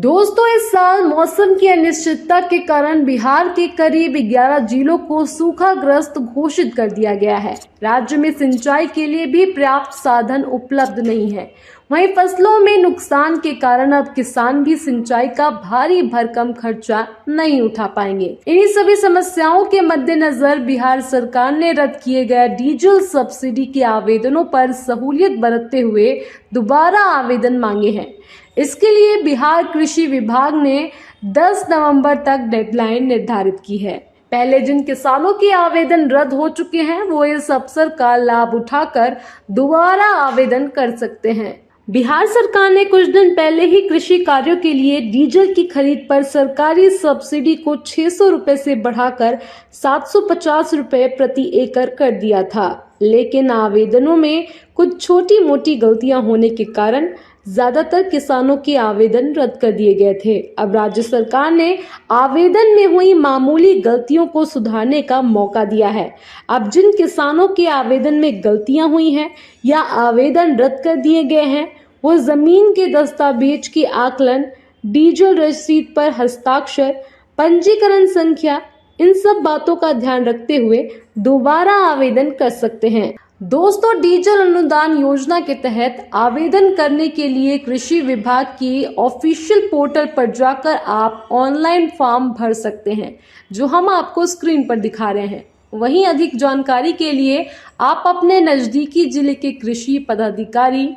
दोस्तों, इस साल मौसम की अनिश्चितता के कारण बिहार के करीब 11 जिलों को सूखाग्रस्त घोषित कर दिया गया है। राज्य में सिंचाई के लिए भी पर्याप्त साधन उपलब्ध नहीं है। वहीं फसलों में नुकसान के कारण अब किसान भी सिंचाई का भारी भरकम खर्चा नहीं उठा पाएंगे। इन्हीं सभी समस्याओं के मद्देनजर बिहार सरकार ने रद्द किए गए डीजल सब्सिडी के आवेदनों पर सहूलियत बरतते हुए दोबारा आवेदन मांगे हैं। इसके लिए बिहार कृषि विभाग ने 10 नवंबर तक डेडलाइन निर्धारित की है। पहले जिन किसानों के आवेदन रद्द हो चुके हैं वो इस अवसर का लाभ उठाकर दोबारा आवेदन कर सकते हैं। बिहार सरकार ने कुछ दिन पहले ही कृषि कार्यों के लिए डीजल की खरीद पर सरकारी सब्सिडी को 600 रुपए से बढ़ाकर 750 रुपए प्रति एकड़ कर दिया था, लेकिन आवेदनों में कुछ छोटी मोटी गलतियां होने के कारण ज्यादातर किसानों के आवेदन रद्द कर दिए गए थे। अब राज्य सरकार ने आवेदन में हुई मामूली गलतियों को सुधारने का मौका दिया है। अब जिन किसानों के आवेदन में गलतियां हुई हैं या आवेदन रद्द कर दिए गए हैं, वो जमीन के दस्तावेज की आकलन, डीजल रसीद पर हस्ताक्षर, पंजीकरण संख्या, इन सब बातों का ध्यान रखते हुए दोबारा आवेदन कर सकते हैं। दोस्तों, डीजल अनुदान योजना के तहत आवेदन करने के लिए कृषि विभाग की ऑफिशियल पोर्टल पर जाकर आप ऑनलाइन फॉर्म भर सकते हैं, जो हम आपको स्क्रीन पर दिखा रहे हैं। वहीं अधिक जानकारी के लिए आप अपने नजदीकी जिले के कृषि पदाधिकारी,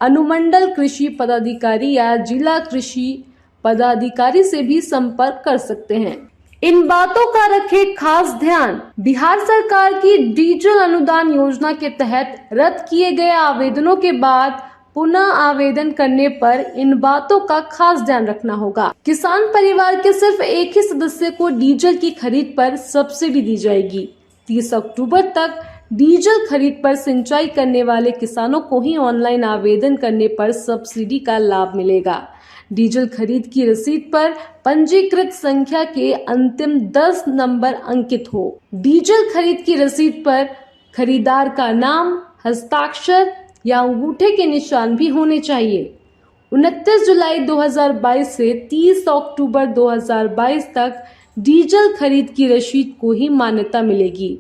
अनुमंडल कृषि पदाधिकारी या जिला कृषि पदाधिकारी से भी संपर्क कर सकते हैं। इन बातों का रखें खास ध्यान। बिहार सरकार की डीजल अनुदान योजना के तहत रद्द किए गए आवेदनों के बाद पुनः आवेदन करने पर इन बातों का खास ध्यान रखना होगा। किसान परिवार के सिर्फ एक ही सदस्य को डीजल की खरीद पर सब्सिडी दी जाएगी। 30 अक्टूबर तक डीजल खरीद पर सिंचाई करने वाले किसानों को ही ऑनलाइन आवेदन करने पर सब्सिडी का लाभ मिलेगा। डीजल खरीद की रसीद पर पंजीकृत संख्या के अंतिम 10 नंबर अंकित हो। डीजल खरीद की रसीद पर खरीदार का नाम, हस्ताक्षर या अंगूठे के निशान भी होने चाहिए। 29 जुलाई 2022 से 30 अक्टूबर 2022 तक डीजल खरीद की रसीद को ही मान्यता मिलेगी।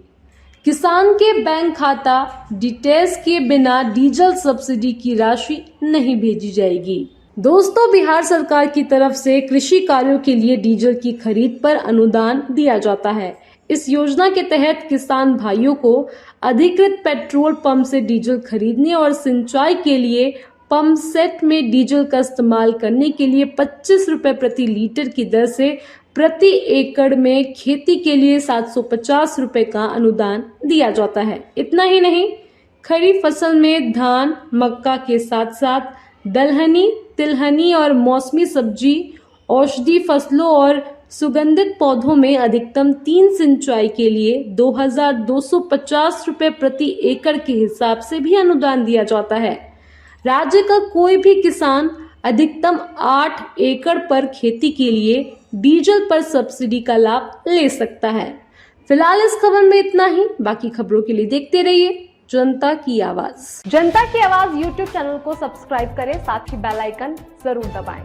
किसान के बैंक खाता डिटेल्स के बिना डीजल सब्सिडी की राशि नहीं भेजी जाएगी। दोस्तों, बिहार सरकार की तरफ से कृषि कार्यों के लिए डीजल की खरीद पर अनुदान दिया जाता है। इस योजना के तहत किसान भाइयों को अधिकृत पेट्रोल पंप से डीजल खरीदने और सिंचाई के लिए पंप सेट में डीजल का इस्तेमाल करने के लिए 25 रुपए प्रति लीटर की दर से प्रति एकड़ में खेती के लिए 750 रुपए का अनुदान दिया जाता है। इतना ही नहीं, खरीफ फसल में धान, मक्का के साथ साथ दलहनी, तिलहनी और मौसमी सब्जी, औषधि फसलों और सुगंधित पौधों में अधिकतम 3 सिंचाई के लिए 2250 रुपए प्रति एकड़ के हिसाब से भी अनुदान दिया जाता है। राज्य का कोई भी किसान अधिकतम 8 एकड़ पर खेती के लिए डीजल पर सब्सिडी का लाभ ले सकता है। फिलहाल इस खबर में इतना ही। बाकी खबरों के लिए देखते रहिए जनता की आवाज। जनता की आवाज YouTube चैनल को सब्सक्राइब करें, साथ ही बेल आइकन जरूर दबाएं।